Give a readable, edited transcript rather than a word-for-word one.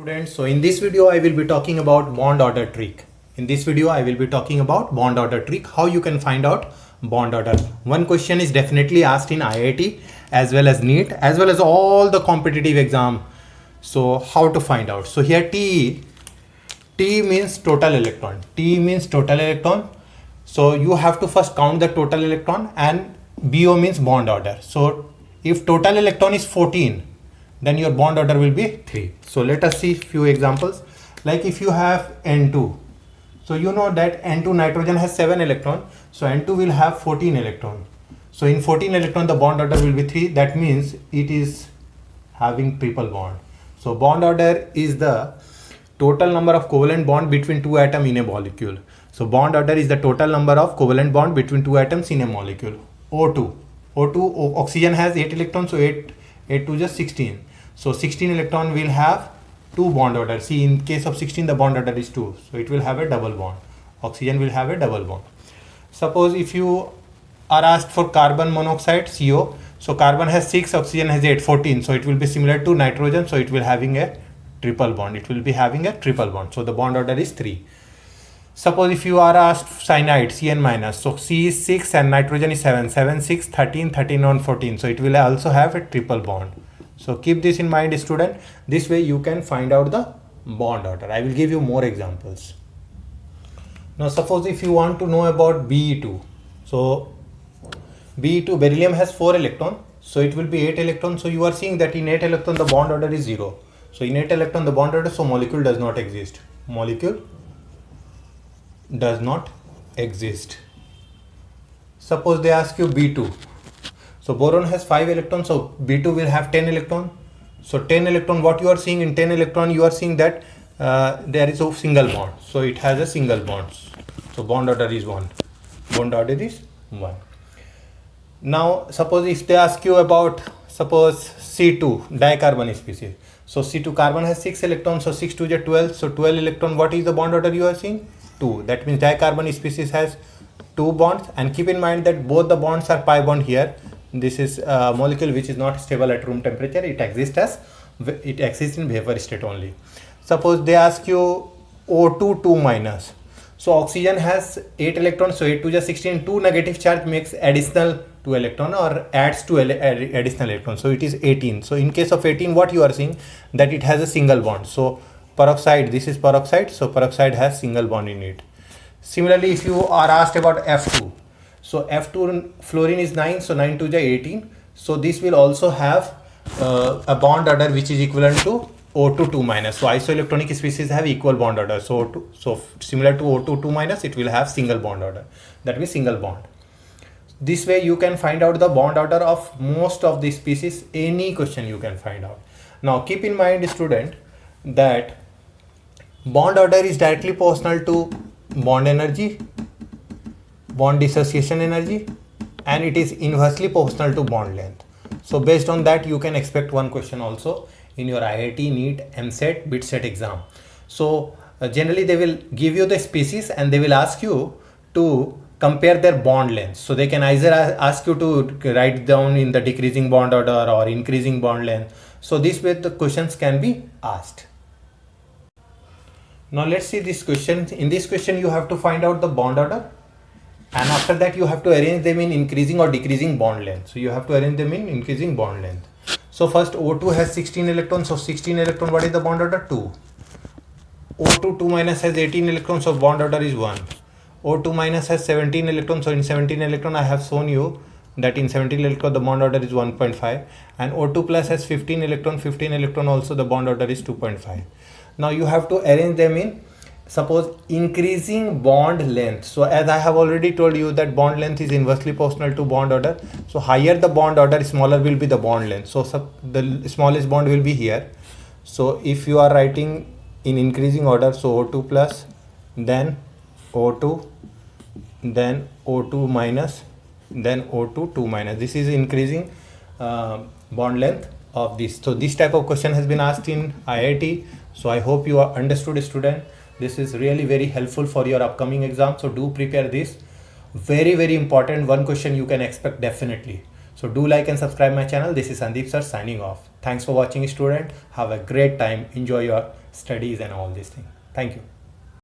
Students, so in this video I will be talking about bond order trick. In this video I will be talking about bond order trick, how you can find out bond order. One question is definitely asked in IIT as well as NEET as well as all the competitive exam. So how to find out? So here T means total electron. T means total electron. So you have to first count the total electron, and BO means bond order. So if total electron is 14, then your bond order will be 3. So let us see few examples. Like if you have N2, so you know that N2 nitrogen has 7 electron, so N2 will have 14 electron. So in 14 electron the bond order will be 3. That means it is having triple bond. So bond order is the total number of covalent bond between two atoms in a molecule. So bond order is the total number of covalent bond between two atoms in a molecule. O2, oxygen has 8 electrons, so 8 to just 16. So 16 electron will have 2 bond order. See, in case of 16 the bond order is 2, so it will have a double bond. Oxygen will have a double bond. Suppose if you are asked for carbon monoxide, CO, so carbon has 6, oxygen has 8, 14, so it will be similar to nitrogen, so it will having a triple bond. It will be having a triple bond, so the bond order is 3. Suppose if you are asked cyanide, Cn minus, so C is 6 and nitrogen is 7, 7, 6, 13, 13 on 14, so it will also have a triple bond. So keep this in mind, student. This way you can find out the bond order. I will give you more examples. Now suppose if you want to know about Be2. So Be2, beryllium has 4 electron, so it will be 8 electrons. So you are seeing that in 8 electron the bond order is 0. So in 8 electron the bond order, so molecule does not exist. Molecule does not exist. Suppose they ask you B2. So boron has 5 electrons, so B2 will have 10 electron. So 10 electron, what you are seeing in 10 electron, you are seeing that there is a single bond. So it has a single bond. So bond order is 1. Bond order is 1. Now suppose if they ask you about, suppose C2, dicarbon species. So C2 carbon has 6 electrons, so 6 to the 12. So 12 electron, what is the bond order you are seeing? 2. That means dicarbon species has 2 bonds, and keep in mind that both the bonds are pi bond here. This is a molecule which is not stable at room temperature. It exists in vapor state only. Suppose they ask you O2 2 minus. So oxygen has 8 electrons, so 8 to the 16, 2 negative charge makes additional 2 electron or adds 2 additional electrons, so it is 18. So in case of 18, what you are seeing, that it has a single bond. So peroxide, this is peroxide, so peroxide has single bond in it. Similarly, if you are asked about F2, so F2 fluorine is 9, so 9 to the 18. So this will also have a bond order which is equivalent to O2 2 minus. So isoelectronic species have equal bond order. So similar to O2 2 minus, it will have single bond order. That means single bond. This way you can find out the bond order of most of the species. Any question you can find out. Now keep in mind, student, that bond order is directly proportional to bond energy, bond dissociation energy, and it is inversely proportional to bond length. So based on that you can expect one question also in your IIT, NEET, MSET, BITSET exam. So generally they will give you the species and they will ask you to compare their bond length. So they can either ask you to write down in the decreasing bond order or increasing bond length. So this way the questions can be asked. Now let's see this question. In this question you have to find out the bond order, and after that you have to arrange them in increasing or decreasing bond length. So you have to arrange them in increasing bond length. So first O2 has 16 electrons, so 16 electron, what is the bond order? 2. O2 2 minus has 18 electrons, so bond order is 1. O2 minus has 17 electrons, so in 17 electron I have shown you that in 17 electron the bond order is 1.5, and O2 plus has 15 electron also the bond order is 2.5. Now you have to arrange them in, suppose, increasing bond length. So as I have already told you that bond length is inversely proportional to bond order. So higher the bond order, smaller will be the bond length. So the smallest bond will be here. So if you are writing in increasing order, so O2 plus, then O2, then O2 minus, then O2 2 minus. This is increasing bond length of this. So this type of question has been asked in IIT. So I hope you are understood, student. This is really very helpful for your upcoming exam. So do prepare this. Very, very important. One question you can expect definitely. So do like and subscribe my channel. This is Sandeep sir signing off. Thanks for watching, student. Have a great time. Enjoy your studies and all these things. Thank you.